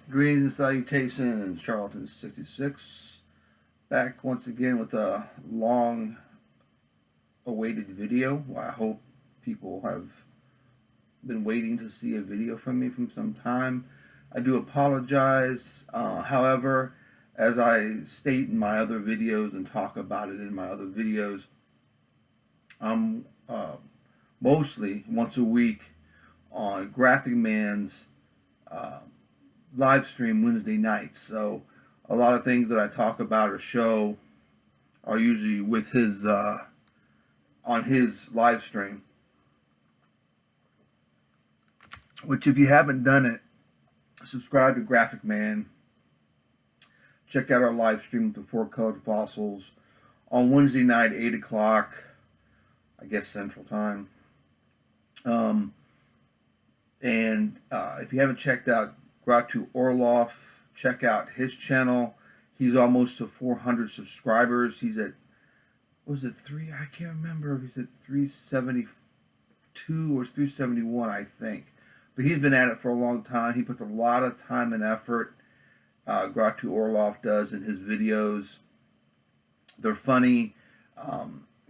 Greetings and salutations, Charlton66, back once again with a long awaited video. I hope people have been waiting to see a video from me from some time. I do apologize. However, as I state in my other videos and talk about it in my other videos, I'm mostly once a week on Graphic Man's live stream Wednesday nights. So a lot of things that I talk about or show are usually with his on his live stream. Which, if you haven't done it, subscribe to Graphic Man. Check out our live stream with the Four Colored Fossils on Wednesday night, 8 o'clock, I guess Central Time. If you haven't checked out Gratu Orloff, check out his channel. He's almost to 400 subscribers. He's at, was it three? I can't remember. He's at 372 or 371, I think. But he's been at it for a long time. He puts a lot of time and effort. Gratu Orloff does in his videos. They're funny.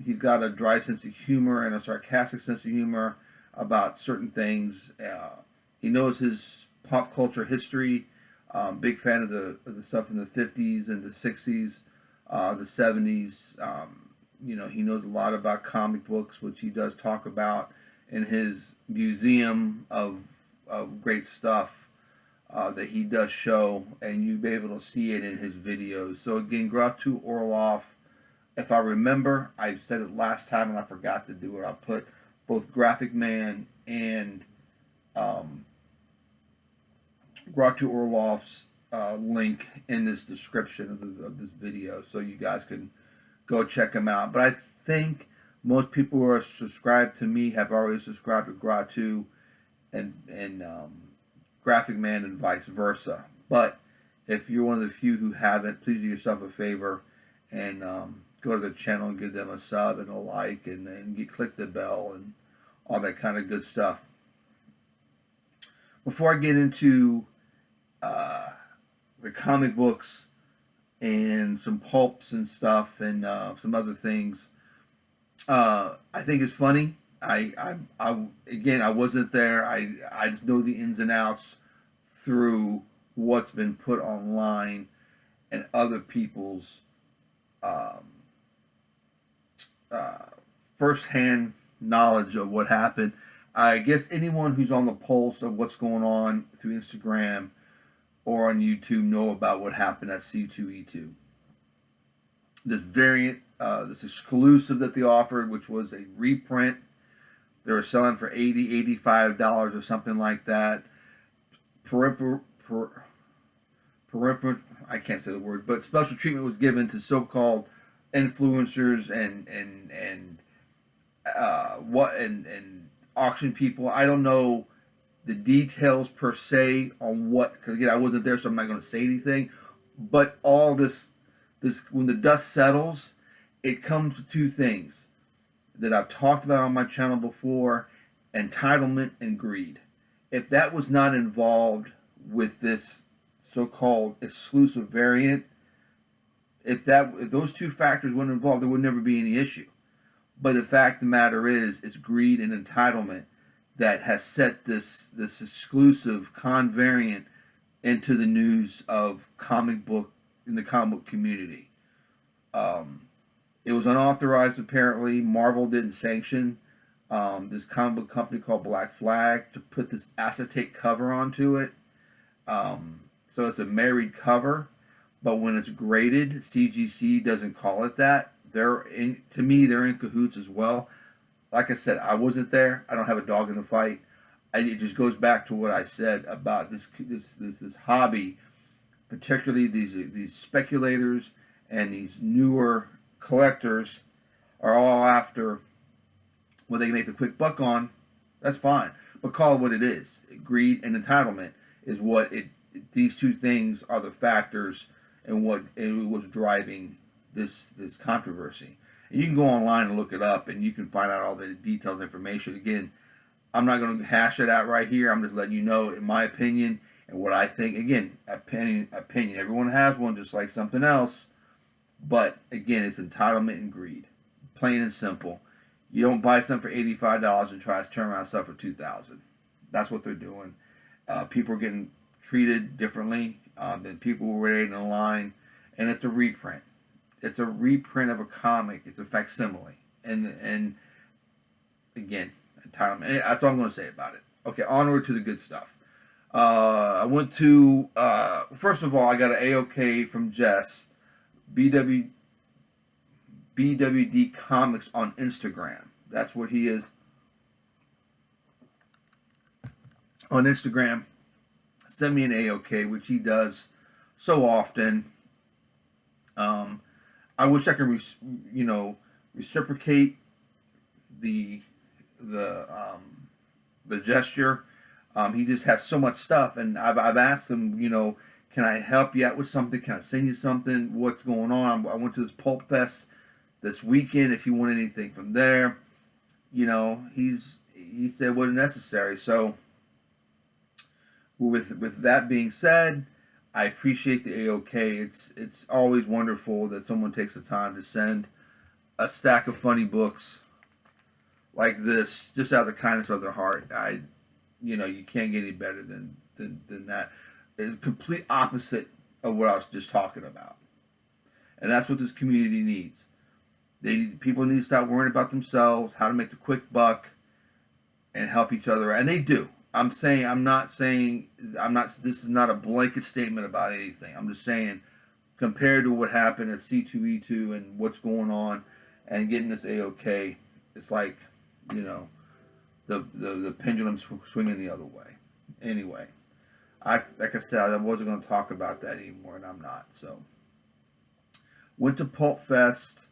He's got a dry sense of humor and a sarcastic sense of humor about certain things. He knows his pop culture history. Big fan of the stuff in the 50s and the 60s, the 70s. He knows a lot about comic books, which he does talk about in his museum of great stuff that he does show, and you'll be able to see it in his videos. So again, Gratu Orloff. If I remember, I said it last time and I forgot to do it. I'll put both Graphic Man and Gratu Orloff's link in this description of this video, so you guys can go check them out. But I think most people who are subscribed to me have already subscribed to Gratu and Graphic Man and vice versa. But if you're one of the few who haven't, please do yourself a favor and go to the channel and give them a sub and a like and click the bell and all that kind of good stuff. Before I get into the comic books and some pulps and stuff and some other things, I think it's funny. Again, I wasn't there. I just know the ins and outs through what's been put online and other people's first-hand knowledge of what happened. I guess anyone who's on the pulse of what's going on through Instagram or on YouTube know about what happened at C2E2. This variant, this exclusive that they offered, which was a reprint, they were selling for $80, $85 or something like that. I can't say the word, but special treatment was given to so-called influencers and auction people. I don't know the details per se on what, because again I wasn't there, so I'm not going to say anything. But all this when the dust settles, it comes to two things that I've talked about on my channel before: entitlement and greed. If that was not involved with this so-called exclusive variant, if those two factors weren't involved, there would never be any issue. But the fact of the matter is, it's greed and entitlement that has set this exclusive con variant into the news of comic book in the comic book community. It was unauthorized apparently. Marvel didn't sanction this comic book company called Black Flag to put this acetate cover onto it. So it's a married cover, but when it's graded, CGC doesn't call it that. To me, they're in cahoots as well. Like I said, I wasn't there. I don't have a dog in the fight. It just goes back to what I said about this hobby, particularly these speculators and these newer collectors are all after what they can make a quick buck on. That's fine, but call it what it is. Greed and entitlement is what these two things are the factors and what it was driving this controversy. And you can go online and look it up, and you can find out all the detailed information. Again, I'm not going to hash it out right here. I'm just letting you know, in my opinion, and what I think. Again, opinion. Everyone has one, just like something else. But again, it's entitlement and greed, plain and simple. You don't buy something for $85 and try to turn around stuff for $2,000. That's what they're doing. People are getting treated differently than people who were waiting in line, and it's a reprint. It's a reprint of a comic. It's a facsimile, and again, entitlement. That's all I'm going to say about it. Okay, onward to the good stuff. I went to first of all, I got an AOK from Jess, BWD Comics on Instagram. That's what he is on Instagram. Send me an AOK, which he does so often. I wish I could, reciprocate the gesture. He just has so much stuff, and I've asked him, can I help you out with something? Can I send you something? What's going on? I went to this PULPFEST this weekend. If you want anything from there, he said it wasn't necessary. So with that being said, I appreciate the AOK. It's always wonderful that someone takes the time to send a stack of funny books like this, just out of the kindness of their heart. You can't get any better than that. It's complete opposite of what I was just talking about, and that's what this community needs. People need to stop worrying about themselves, how to make the quick buck, and help each other, and they do. This is not a blanket statement about anything. I'm just saying, compared to what happened at C2E2 and what's going on, and getting this AOK, it's like, the pendulum's swinging the other way. Anyway, like I said, I wasn't going to talk about that anymore, and I'm not. So, went to PulpFest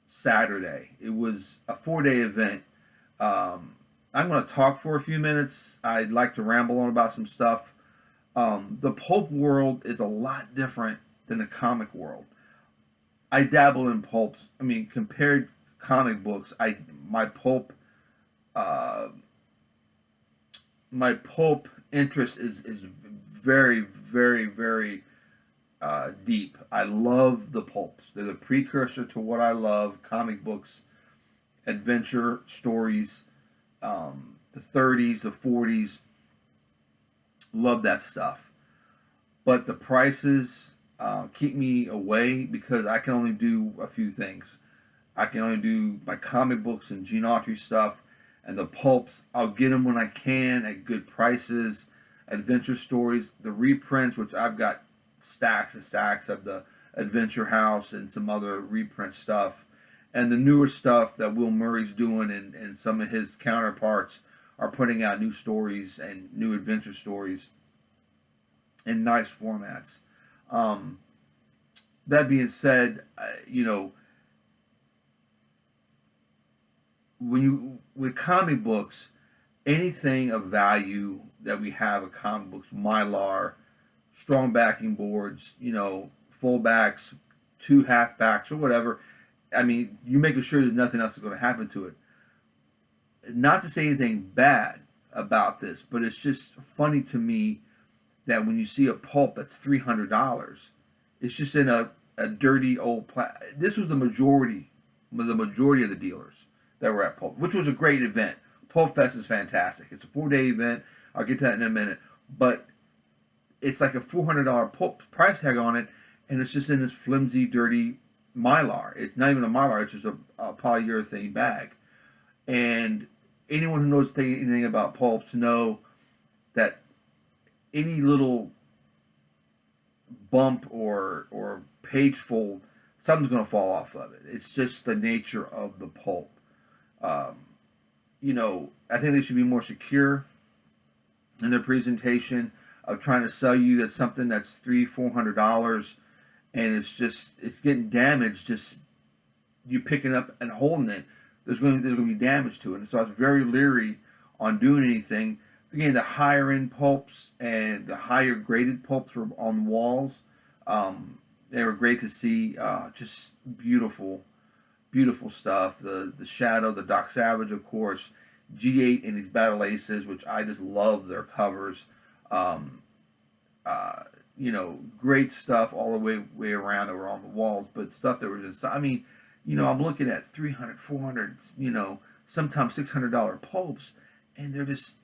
Saturday. It was a 4-day event. I'm going to talk for a few minutes. I'd like to ramble on about some stuff. The pulp world is a lot different than the comic world. I dabble in pulps. I mean, compared comic books, my pulp interest is very, very, very deep. I love the pulps. They're the precursor to what I love: comic books, adventure stories, the 30s, the 40s. Love that stuff. But the prices keep me away because I can only do a few things. I can only do my comic books and Gene Autry stuff, and the pulps, I'll get them when I can at good prices. Adventure stories, the reprints, which I've got stacks and stacks of the Adventure House and some other reprint stuff, and the newer stuff that Will Murray's doing, and some of his counterparts are putting out new stories and new adventure stories in nice formats. That being said, with comic books, anything of value that we have of comic books, Mylar, strong backing boards, full backs, 2 half backs, or whatever. I mean, you're making sure there's nothing else that's going to happen to it. Not to say anything bad about this, but it's just funny to me that when you see a pulp that's $300, it's just in a dirty old this was the majority of the dealers that were at Pulp, which was a great event. PulpFest is fantastic. It's a 4-day event. I'll get to that in a minute. But it's like a $400 pulp price tag on it, and it's just in this flimsy, dirty Mylar. It's not even a Mylar. It's just a polyurethane bag. And anyone who knows anything about pulps know that any little bump or page fold, something's going to fall off of it. It's just the nature of the pulp. I think they should be more secure in their presentation of trying to sell you that something that's $300-400, and it's getting damaged. Just you picking up and holding it, there's going to be damage to it. And so I was very leery on doing anything. Again, the higher end pulps and the higher graded pulps were on walls. They were great to see. Just beautiful, beautiful stuff. The Shadow, the Doc Savage, of course, G8 and these Battle Aces, which I just love their covers. great stuff all the way around that were on the walls, but stuff that was just, I mean, I'm looking at 300, 400, sometimes $600 pulps, and they're just,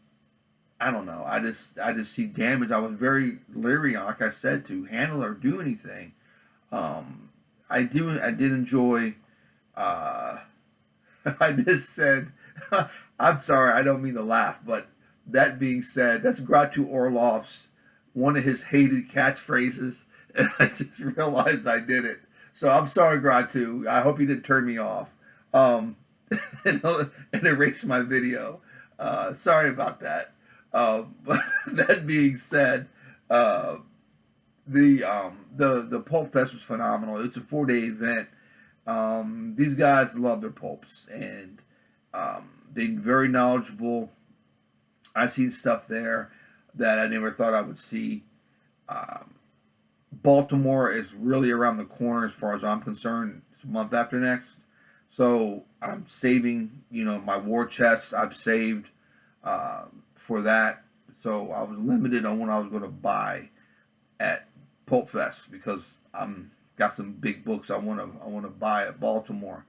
I don't know. I just see damage. I was very leery, like I said, to handle or do anything. I did enjoy. Uh, I just said, I'm sorry, I don't mean to laugh, but that being said, that's Gratu Orlov's one of his hated catchphrases, and I just realized I did it. So I'm sorry, Gratu. I hope you didn't turn me off, and, and erase my video. Sorry about that. But that being said, uh, the Pulp Fest was phenomenal. It's a 4-day event. These guys love their pulps, and they're very knowledgeable. I've seen stuff there that I never thought I would see. Um, Baltimore is really around the corner as far as I'm concerned. It's a month after next. So I'm saving, my war chest I've saved for that. So I was limited on what I was going to buy at Pulp Fest because I'm got some big books I want to buy at Baltimore.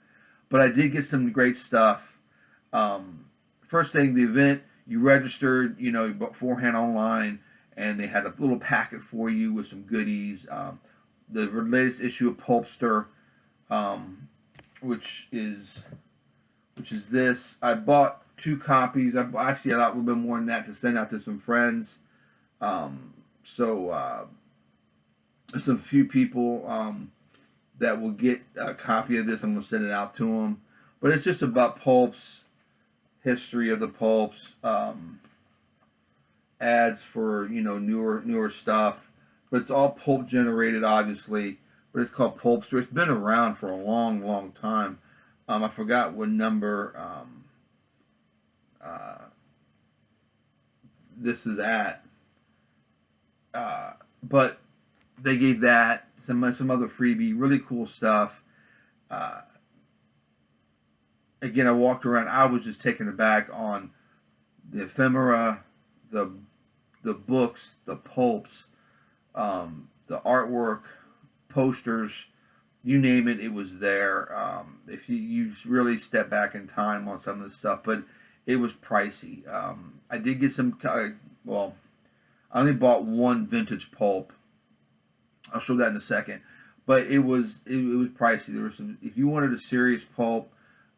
But I did get some great stuff. First thing, the event, you registered, beforehand online, and they had a little packet for you with some goodies. The latest issue of Pulpster, um, which is this. I bought 2 copies. Actually, I got a little bit more than that to send out to some friends. So there's a few people that will get a copy of this. I'm going to send it out to them. But it's just about pulps, history of the pulps, ads for newer stuff. But it's all pulp generated, obviously. But it's called Pulpster. It's been around for a long, long time. I forgot what number uh, this is at, but they gave that some other freebie, really cool stuff. Uh, Again, I walked around. I was just taken aback on the ephemera, the books, the pulps, the artwork, posters, you name it, it was there. If you really step back in time on some of this stuff, but it was pricey. I did get some. Well, I only bought one vintage pulp. I'll show that in a second. But it was pricey. There was some. If you wanted a serious pulp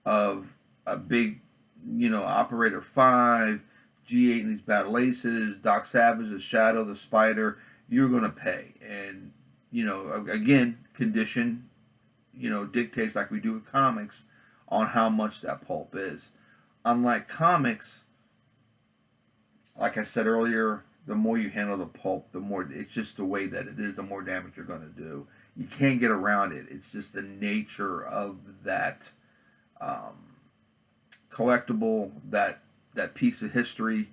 of a big, Operator 5, G8 and these Battle Aces, Doc Savage, the Shadow, the Spider, you're going to pay. And, again, condition, dictates, like we do with comics, on how much that pulp is. Unlike comics, like I said earlier, the more you handle the pulp, the more, it's just the way that it is, the more damage you're going to do. You can't get around it. It's just the nature of that collectible, that piece of history.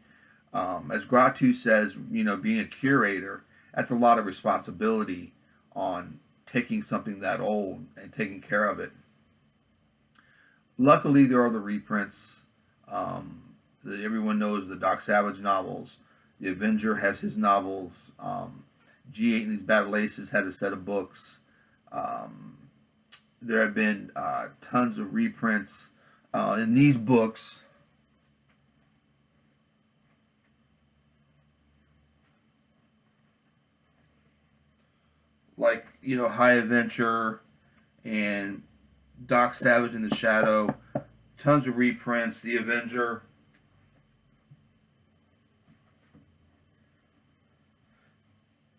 As Gratu says, being a curator, that's a lot of responsibility on taking something that old and taking care of it. Luckily, there are the reprints. Everyone knows the Doc Savage novels. The Avenger has his novels. G8 and these Battle Aces had a set of books. There have been tons of reprints in these books. Like, High Adventure and Doc Savage in the Shadow. Tons of reprints. The Avenger.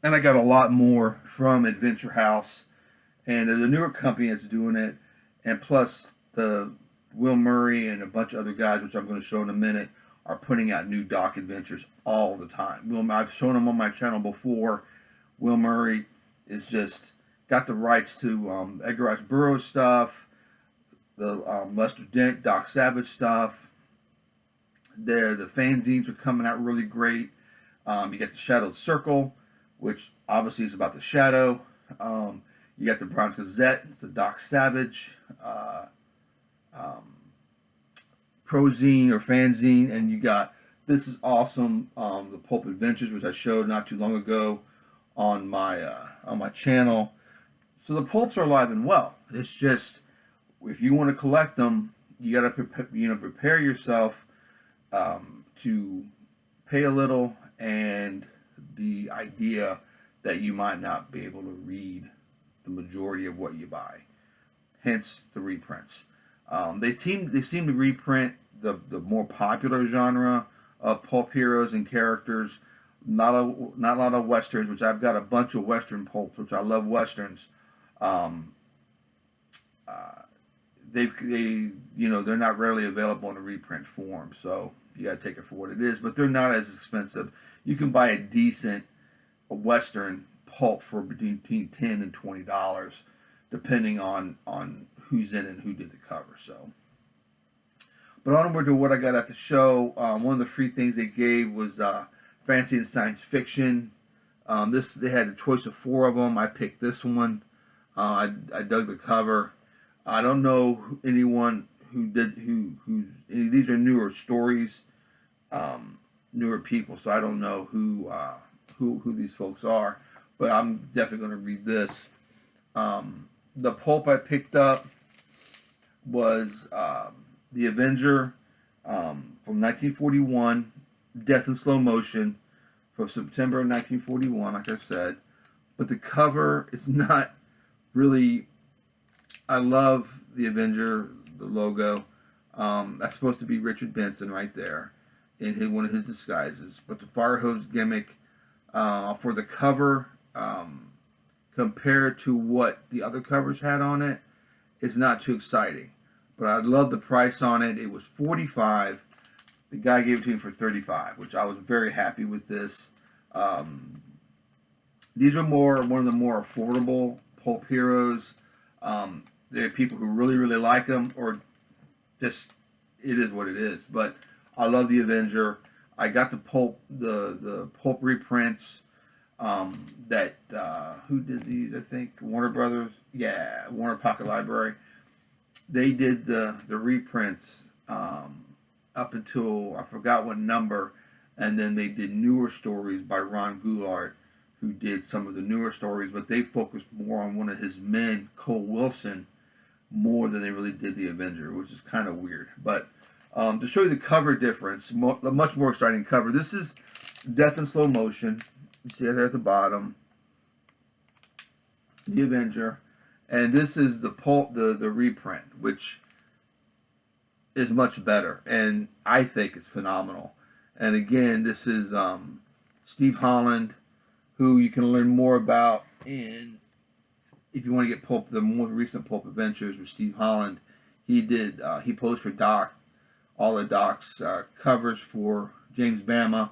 And I got a lot more from Adventure House. And there's a newer company that's doing it. And plus, the Will Murray and a bunch of other guys, which I'm going to show in a minute, are putting out new Doc Adventures all the time. I've shown them on my channel before. Will Murray is just got the rights to Edgar Rice Burroughs stuff, the Lester Dent, Doc Savage stuff. The fanzines are coming out really great. You got the Shadowed Circle, which obviously is about the Shadow. You got the Bronze Gazette, it's the Doc Savage prozine or fanzine, and you got, this is awesome, the Pulp Adventures, which I showed not too long ago, on my channel. So the pulps are alive and well. It's just, if you want to collect them, you got to prepare yourself to pay a little, and the idea that you might not be able to read the majority of what you buy. Hence the reprints. They seem to reprint the more popular genre of pulp heroes and characters. Not a lot of westerns, which I've got a bunch of western pulps, which I love westerns. Um, they're not rarely available in a reprint form, so you got to take it for what it is. But they're not as expensive. You can buy a decent western pulp for between $10 and $20, depending on who's in it and who did the cover. So, but onward to what I got at the show. One of the free things they gave was fantasy and science fiction. They had a choice of 4 of them. I picked this one. I dug the cover. I don't know anyone these are newer stories, newer people, so I don't know who these folks are, but I'm definitely going to read this. The pulp I picked up was the Avenger from 1941, Death in Slow Motion from September of 1941, like I said. But the cover is not really. I love the Avenger, the logo. That's supposed to be Richard Benson right there in one of his disguises. But the fire hose gimmick for the cover, compared to what the other covers had on it, is not too exciting. But I love the price on it. It was $45. The guy gave it to me for $35, which I was very happy with this. These are one of the more affordable pulp heroes. There are people who really, really like them, or just, it is what it is. But I love the Avenger. I got the pulp reprints. That who did these? I think Warner Brothers. Yeah, Warner Pocket Library. They did the reprints up until I forgot what number, and then they did newer stories by Ron Goulart, who did some of the newer stories, but they focused more on one of his men, Cole Wilson, more than they really did the Avenger, which is kind of weird. But to show you the cover difference, a much more exciting cover. This is Death in Slow Motion. You see it there at the bottom. The Avenger. And this is the pulp, the reprint, which is much better. And I think it's phenomenal. And again, this is Steve Holland, who you can learn more about if you want to get pulp, the more recent pulp adventures with Steve Holland. He posed for Doc, all the Doc's covers for James Bama,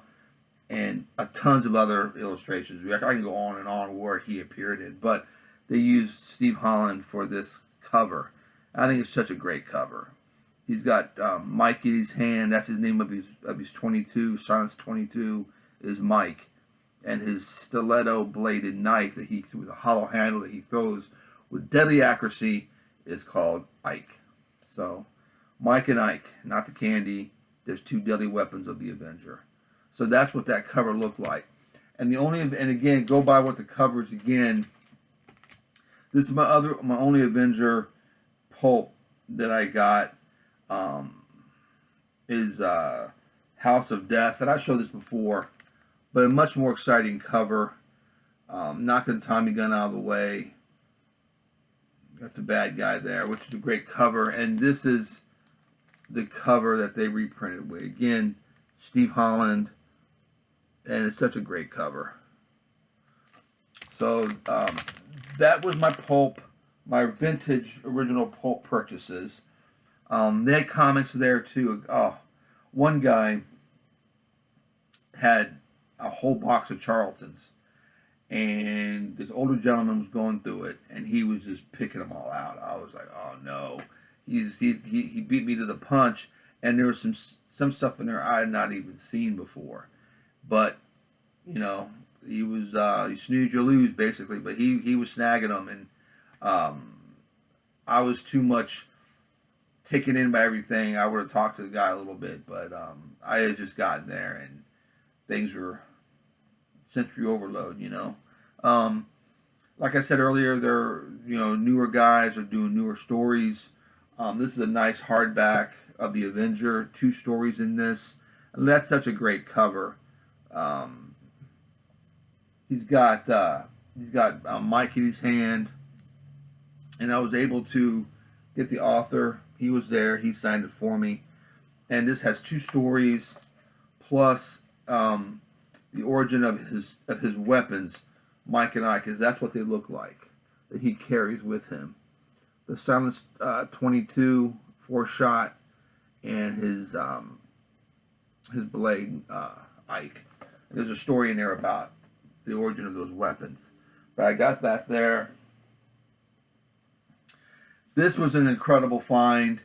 and tons of other illustrations. I can go on and on where he appeared in, but they used Steve Holland for this cover. I think it's such a great cover. He's got Mike in his hand. That's his name of his 22. Silence 22 is Mike. And his stiletto bladed knife with a hollow handle that he throws with deadly accuracy is called Ike. So Mike and Ike, not the candy. There's 2 deadly weapons of the Avenger. So that's what that cover looked like. And again, go by what the cover is again. This is my only Avenger pulp that I got. Is House of Death, and I showed this before, but a much more exciting cover. Knocking Tommy Gun out of the way. Got the bad guy there, which is a great cover, and this is the cover that they reprinted with. Again, Steve Holland, and it's such a great cover. So that was my vintage original pulp purchases. They had comics there too. One guy had a whole box of Charltons, and this older gentleman was going through it, and he was just picking them all out. I was like, oh no, he beat me to the punch, and there was some stuff in there I had not even seen before, but he was you snooze you lose basically, but he was snagging them, and I was too much taken in by everything. I would have talked to the guy a little bit, but I had just gotten there, and things were sensory overload, Like I said earlier, they're newer guys are doing newer stories. This is a nice hardback of the Avenger, 2 stories in this, and that's such a great cover. Um, he's got Mike in his hand, and I was able to get the author. He was there. He signed it for me, and this has 2 stories plus the origin of his weapons, Mike and I, because that's what they look like that he carries with him. The silenced 22 4-shot and his blade Ike. And there's a story in there about the origin of those weapons. But I got that there. This was an incredible find.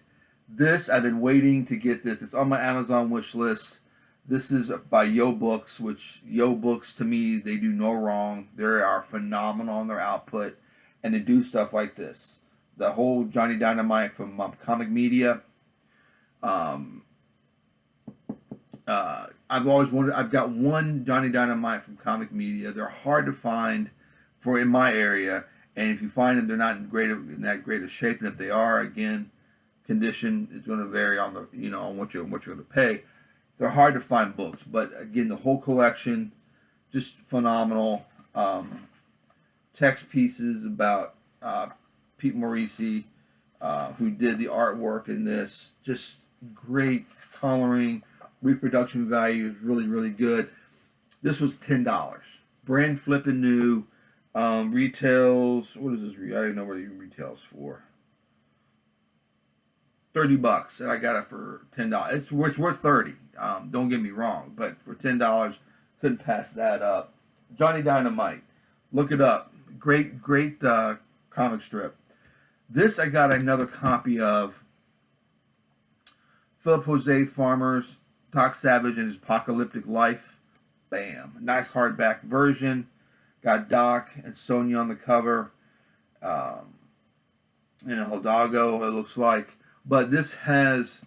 This, I've been waiting to get this. It's on my Amazon wish list. This is by Yo Books, which Yo Books, to me, they do no wrong. They are phenomenal in their output, and they do stuff like this. The whole Johnny Dynamite from Comic Media. I've always wanted. I've got one Johnny Dynamite from Comic Media. They're hard to find for in my area, and if you find them, they're not in that great of shape. And if they are, again, condition is going to vary on the on what you're going to pay. They're hard to find books, but again, the whole collection, just phenomenal. Text pieces about Pete Morisi, who did the artwork in this. Just great coloring, reproduction value is really, really good. This was $10, brand flipping new. Retails. What is this? I don't know what it retails for. $30, and I got it for $10. It's worth $30. Don't get me wrong, but for $10, couldn't pass that up. Johnny Dynamite, look it up. Great comic strip. This I got another copy of. Philip Jose Farmer's Doc Savage and His Apocalyptic Life. Bam, nice hardback version. Got Doc and Sonia on the cover. In a Hidalgo, it looks like. But this has,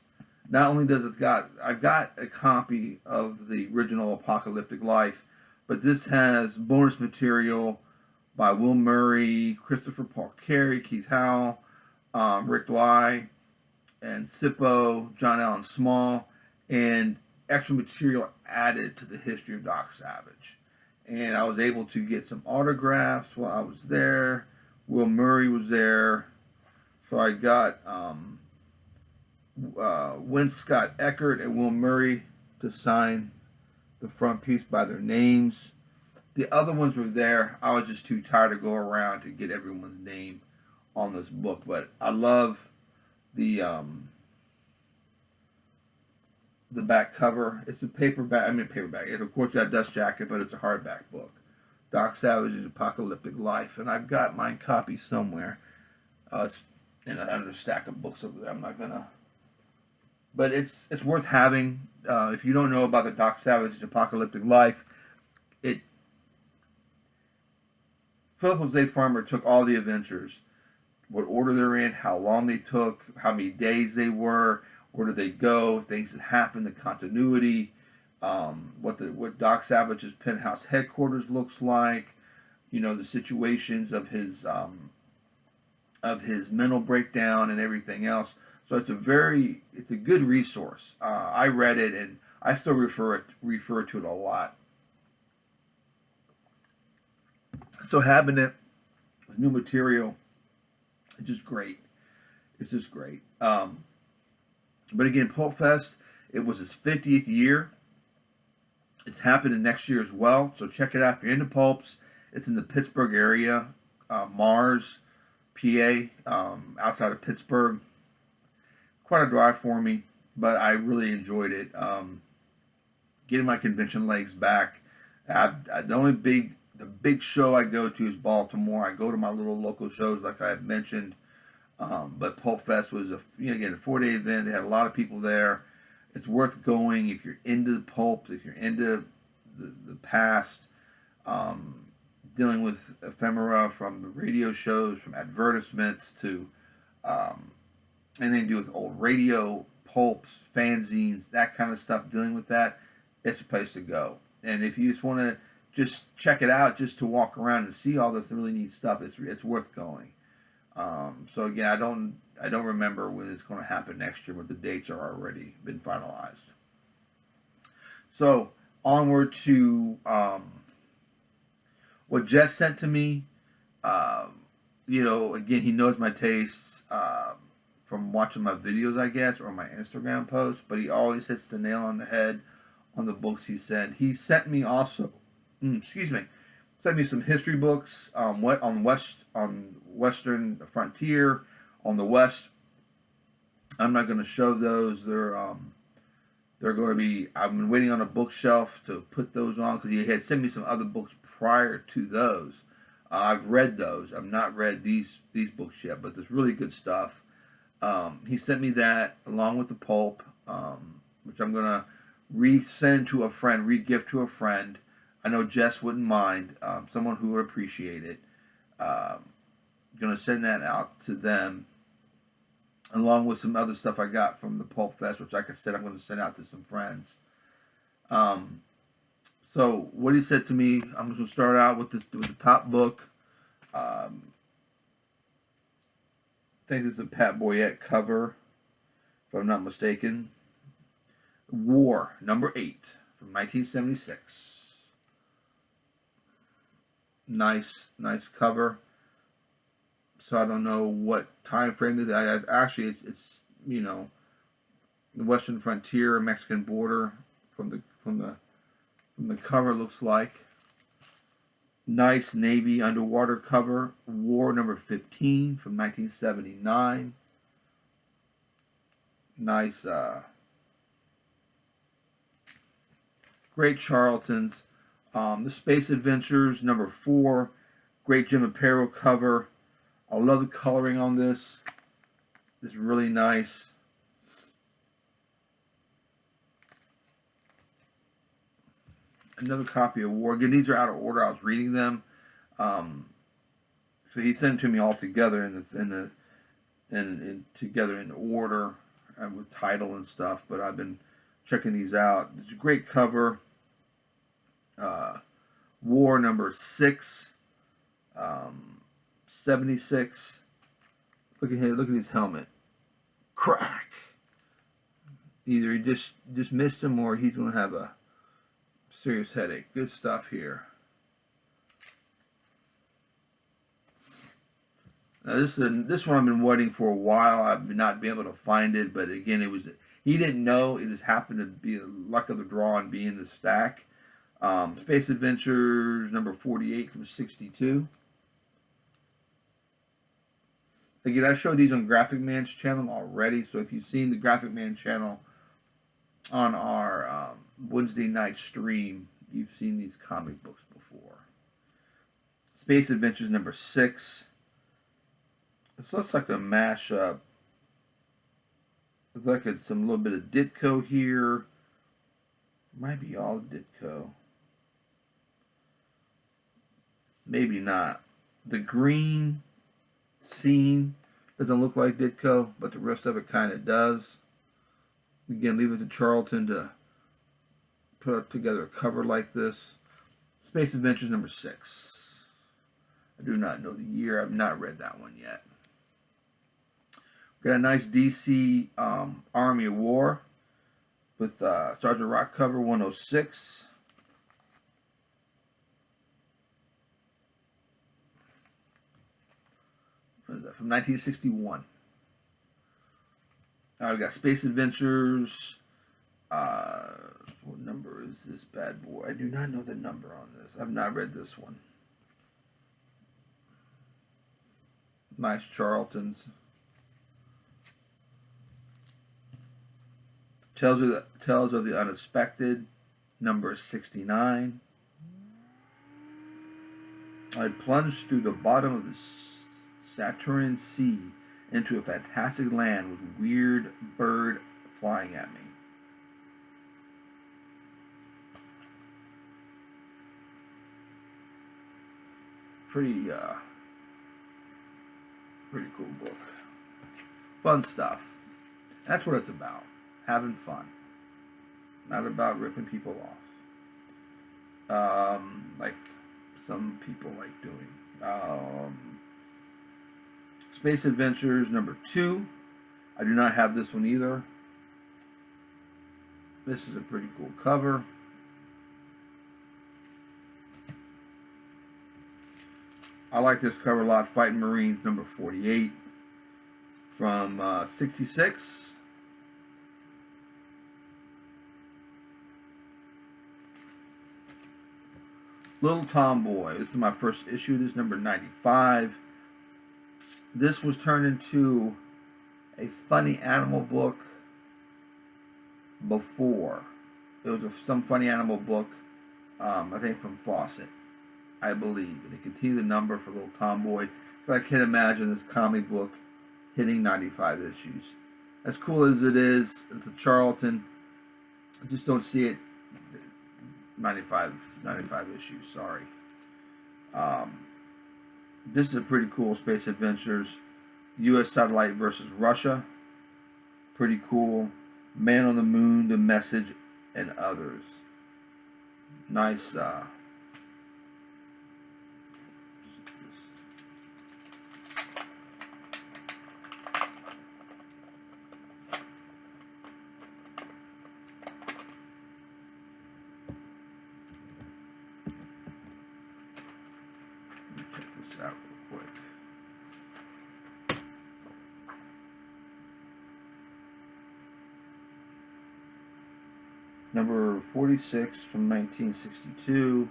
not only does it got, I've got a copy of the original Apocalyptic Life, but this has bonus material by Will Murray, Christopher Paul Carey, Keith Howell, Rick Bly, and Sippo, John Allen Small, and extra material added to the history of Doc Savage. And I was able to get some autographs while I was there. Will Murray was there. So I got Win Scott Eckert and Will Murray to sign the front piece by their names. The other ones were there. I was just too tired to go around to get everyone's name on this book. But I love the back cover. It's a paperback. It, of course, got a dust jacket, but it's a hardback book. Doc Savage's Apocalyptic Life. And I've got my copy somewhere. It's in another stack of books over there. I'm not going to... But it's worth having. If you don't know about the Doc Savage's Apocalyptic Life, Philip Jose Farmer took all the Avengers, what order they're in, how long they took, how many days they were, where did they go, things that happened, the continuity, what Doc Savage's penthouse headquarters looks like, the situations of his mental breakdown and everything else. So it's a good resource. I read it and I still refer to it a lot. So having it with new material, it's just great. It's just great. But again, PulpFest, it was its 50th year. It's happening next year as well. So check it out if you're into pulps. It's in the Pittsburgh area, Mars, PA, outside of Pittsburgh. Quite a drive for me, but I really enjoyed it. Getting my convention legs back. The big show I go to is Baltimore. I go to my little local shows like I have mentioned. But PulpFest was a 4-day event. They had a lot of people there. It's worth going if you're into the pulp, if you're into the past, dealing with ephemera from the radio shows, from advertisements to anything to do with old radio, pulps, fanzines, that kind of stuff, dealing with that, it's a place to go. And if you just want to just check it out, just to walk around and see all this really neat stuff. It's worth going. So again, I don't remember when it's going to happen next year, but the dates are already been finalized. So onward to what Jess sent to me. Again, he knows my tastes from watching my videos, I guess, or my Instagram posts. But he always hits the nail on the head on the books he sent. He sent me also, sent me some history books on Western frontier on the West. I'm not going to show those. They're going to be. I've been waiting on a bookshelf to put those on because he had sent me some other books prior to those. I've read those. I've not read these books yet, but there's really good stuff. He sent me that along with the Pulp, which I'm going to re-gift to a friend. I know Jess wouldn't mind. Someone who would appreciate it. Going to send that out to them, along with some other stuff I got from the Pulp Fest, which, like I said, I'm going to send out to some friends. So what he said to me, I'm going to start out with the top book. I think it's a Pat Boyette cover, if I'm not mistaken. War, number 8, from 1976. Nice cover. So I don't know what time frame it is. Actually, it's the Western frontier, Mexican border, from the cover looks like. Nice navy underwater cover. War number 15 from 1979. Nice, great Charltons. The Space Adventures number 4. Great Jim Aparo cover. I love the coloring on this. It's really nice. Another copy of War. Again, these are out of order. I was reading them. So he sent them to me all together together in order with title and stuff. But I've been checking these out. It's a great cover. War number 6. 76. Look at him. Look at his helmet. Crack. Either he just missed him, or he's going to have a serious headache. Good stuff here. Now this one I've been waiting for a while. I've not been able to find it, but again, he didn't know. It just happened to be the luck of the draw and be in the stack. Space Adventures number 48 from 62. Again, I showed these on Graphic Man's channel already, so if you've seen the Graphic Man channel on our Wednesday night stream, you've seen these comic books before. Space Adventures number 6. This looks like a mashup. Looks like some little bit of Ditko here. Might be all Ditko. Maybe not. The green scene doesn't look like Ditko, but the rest of it kind of does. Again, leave it to Charlton to put together a cover like this. Space Adventures number 6. I do not know the year. I've not read that one yet. Got a nice DC Army of War with Sergeant Rock cover 106. What is that? From 1961. We got Space Adventures. What number is this bad boy? I do not know the number on this. I've not read this one. Nice Charltons. Tales of the Unexpected, number 69. I plunged through the bottom of the Saturn Sea into a fantastic land with weird bird flying at me. Pretty cool book. Fun stuff. That's what it's about. Having fun. Not about ripping people off. like some people like doing. Space Adventures number 2. I do not have this one either. This is a pretty cool cover. I like this cover a lot. Fighting Marines number 48 from 66. Little Tomboy. This is my first issue. This is number 95. This was turned into a funny animal book before. It was some funny animal book, I think from Fawcett, I believe. They continue the number for Little Tomboy. But I can't imagine this comic book hitting 95 issues. As cool as it is, it's a Charlton. I just don't see it 95 issues, sorry. This is a pretty cool Space Adventures. U.S. Satellite versus Russia. Pretty cool. Man on the Moon, The Message, and others. Nice. Check this out real quick. Number 46 from 1962.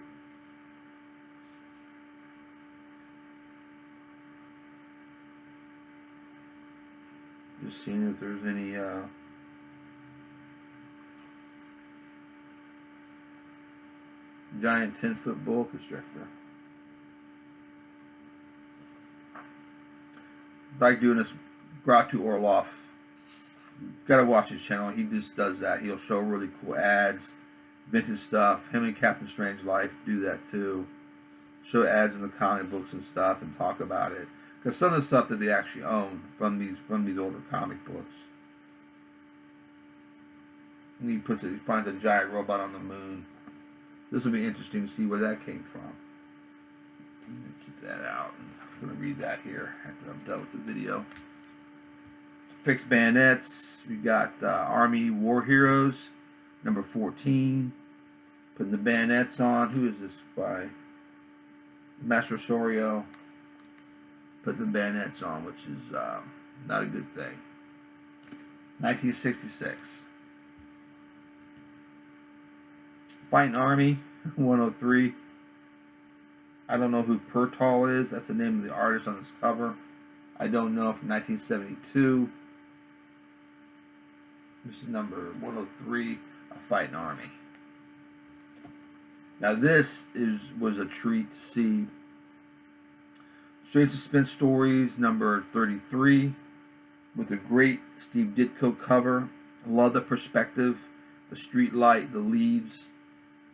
Just seeing if there's any giant 10-foot boa constrictor. Like doing this Gratu Orloff. Gotta watch his channel. He just does that. He'll show really cool ads, vintage stuff. Him and Captain Strangelove do that too. Show ads in the comic books and stuff and talk about it. Because some of the stuff that they actually own from these older comic books. And he finds a giant robot on the moon. This will be interesting to see where that came from. I'm gonna keep that out. I'm gonna read that here after I'm done with the video. Fixed bayonets. We got Army War Heroes, number 14. Putting the bayonets on. Who is this by? Master Sorio. Putting the bayonets on, which is not a good thing. 1966. Fighting Army, 103. I don't know who Pertol is. That's the name of the artist on this cover. I don't know, from 1972. This is number 103, A Fighting Army. Now this was a treat to see. Strange Suspense Stories, number 33, with a great Steve Ditko cover. I love the perspective, the street light, the leaves,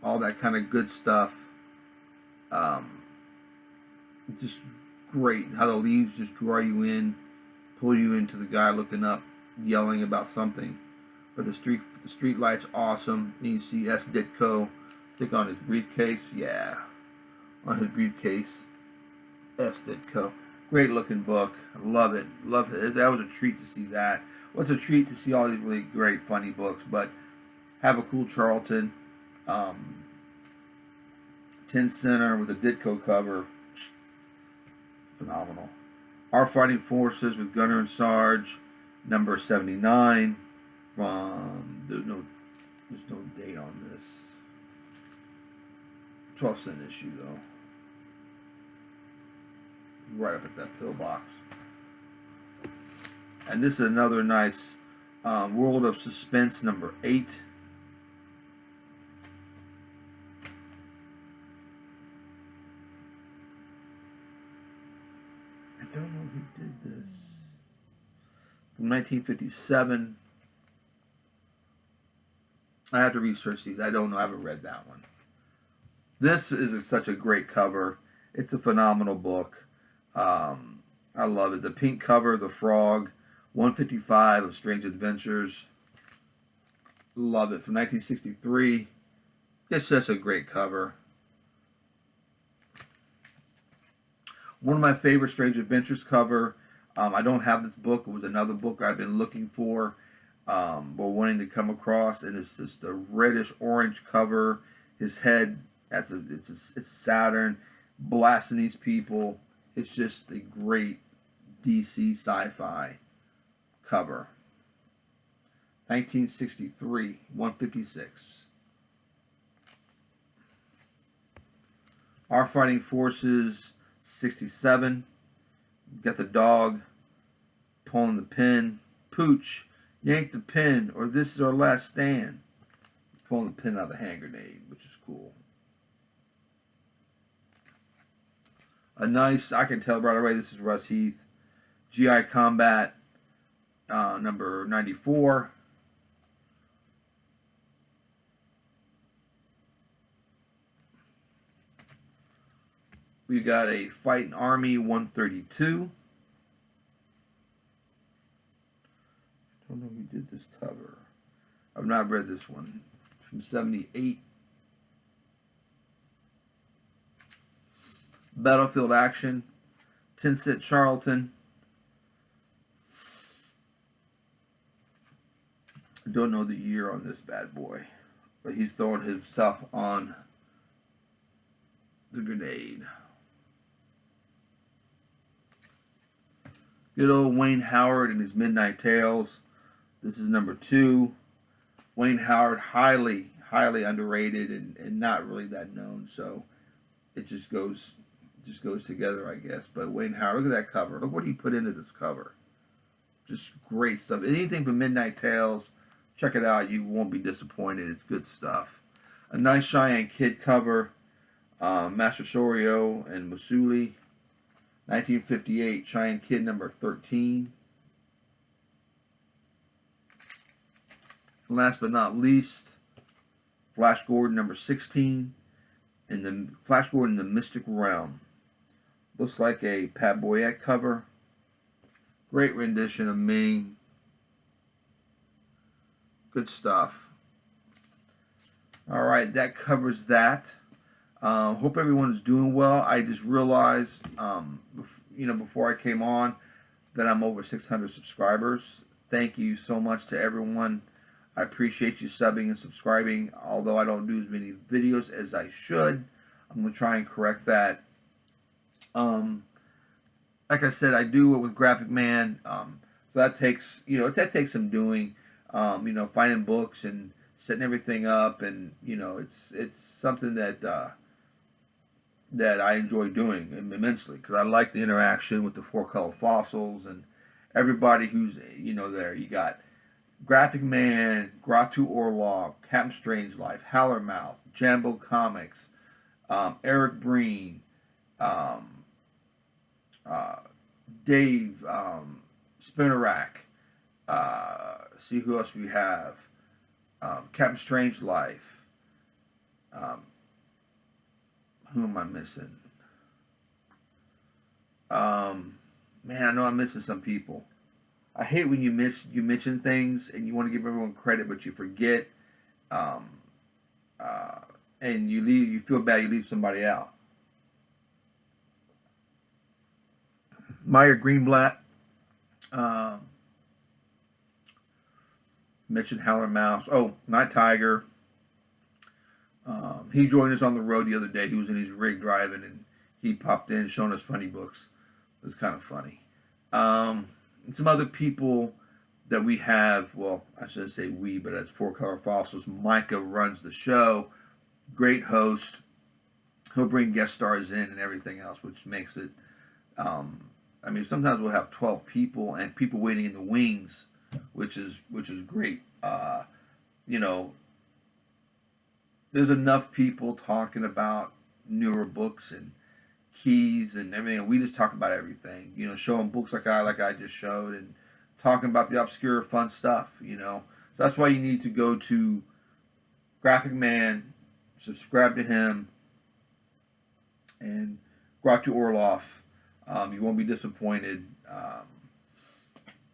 all that kind of good stuff. Just great how the leaves just draw you in, pull you into the guy looking up, yelling about something. But the street light's awesome. And you see S. Ditko, I think on his briefcase, yeah, on his briefcase, S. Ditko. Great looking book. I love it. Love it. That was a treat to see that. Well, it's a treat to see all these really great, funny books. But have a cool Charlton, 10 center with a Ditko cover. Phenomenal. Our Fighting Forces with Gunner and Sarge, number 79. From there's no date on this. 12-cent issue though. Right up at that pillbox. And this is another nice World of Suspense, number 8. I don't know who did this. From 1957. I have to research these. I don't know. I haven't read that one. This is such a great cover. It's a phenomenal book. I love it. The pink cover, the frog, 155 of Strange Adventures. Love it. From 1963. It's just a great cover. One of my favorite Strange Adventures cover. I don't have this book. It was another book I've been looking for, or wanting to come across, and it's just a reddish orange cover. His head, it's Saturn blasting these people. It's just a great DC sci-fi cover. 1963, 156. Our Fighting Forces, 67. Got the dog pulling the pin. Pooch, yank the pin, or this is our last stand. Pulling the pin out of the hand grenade, which is cool. A nice, I can tell right away this is Russ Heath. GI Combat, number 94. We got a Fighting Army 132. Don't know who did this cover. I've not read this one. From 78. Battlefield Action. Tin-Set Charlton. I don't know the year on this bad boy, but he's throwing his stuff on the grenade. Good old Wayne Howard and his Midnight Tales. This is number 2. Wayne Howard, highly underrated and not really that known, so it just goes together, I guess. But Wayne Howard, look at that cover. Look what he put into this cover. Just great stuff. Anything from Midnight Tales, check it out. You won't be disappointed. It's good stuff. A nice Cheyenne Kid cover. Master Sorio and Musuli. 1958, Cheyenne Kid number 13. Last but not least, Flash Gordon number 16. In the Flash Gordon, the Mystic Realm. Looks like a Pat Boyette cover. Great rendition of Ming. Good stuff. All right, that covers that. Hope everyone is doing well. I just realized, before I came on, that I'm over 600 subscribers. Thank you so much to everyone. I appreciate you subbing and subscribing. Although I don't do as many videos as I should, I'm gonna try and correct that. Like I said, I do it with Graphic Man, so that takes some doing. Finding books and setting everything up, and it's something that I enjoy doing immensely, because I like the interaction with the 4-color fossils and everybody who's there. You got Graphic Man, Gratu Orlov, Captain Strangelove, Howlermouth, Jambo Comics, Eric Breen, Dave Spinnerack. See who else we have. Captain Strangelove. Who am I missing? Man, I know I'm missing some people. I hate when you mention things and you want to give everyone credit, but you forget, and you feel bad. You leave somebody out. Meyer Greenblatt. Mentioned Howler Mouse. Oh, Night Tiger. He joined us on the road the other day. He was in his rig driving, and he popped in showing us funny books. It was kind of funny. And some other people that we have, well, I shouldn't say we, but as 4-color fossils, Micah runs the show. Great host. He'll bring guest stars in and everything else, which makes it, sometimes we'll have 12 people and people waiting in the wings, which is great. There's enough people talking about newer books and keys and everything. We just talk about everything, showing books like I just showed, and talking about the obscure fun stuff, So that's why you need to go to Graphic Man, subscribe to him, and Gratu Orlov. You won't be disappointed.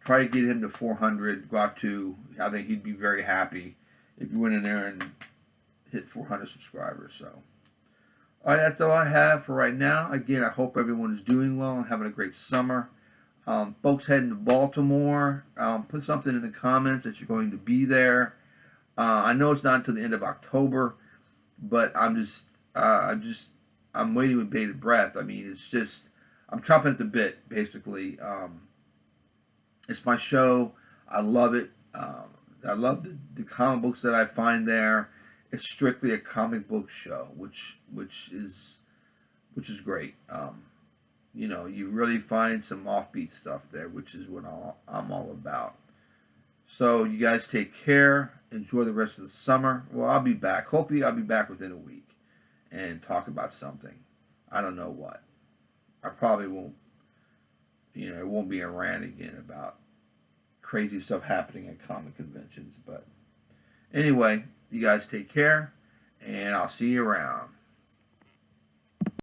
Try to get him to 400. Gratu, I think he'd be very happy if you went in there and hit 400 subscribers. So, All right, that's all I have for right now. Again, I hope everyone is doing well and having a great summer. Folks heading to Baltimore, put something in the comments that you're going to be there. I know it's not until the end of October, but I'm waiting with bated breath. I mean, it's just, I'm chomping at the bit, basically. It's my show. I love it. I love the comic books that I find there. It's strictly a comic book show, which is great. You really find some offbeat stuff there, which is what I'm all about. So you guys take care. Enjoy the rest of the summer. Well, I'll be back. Hopefully, I'll be back within a week and talk about something. I don't know what. I probably won't. It won't be a rant again about crazy stuff happening at comic conventions. But anyway, you guys take care, and I'll see you around.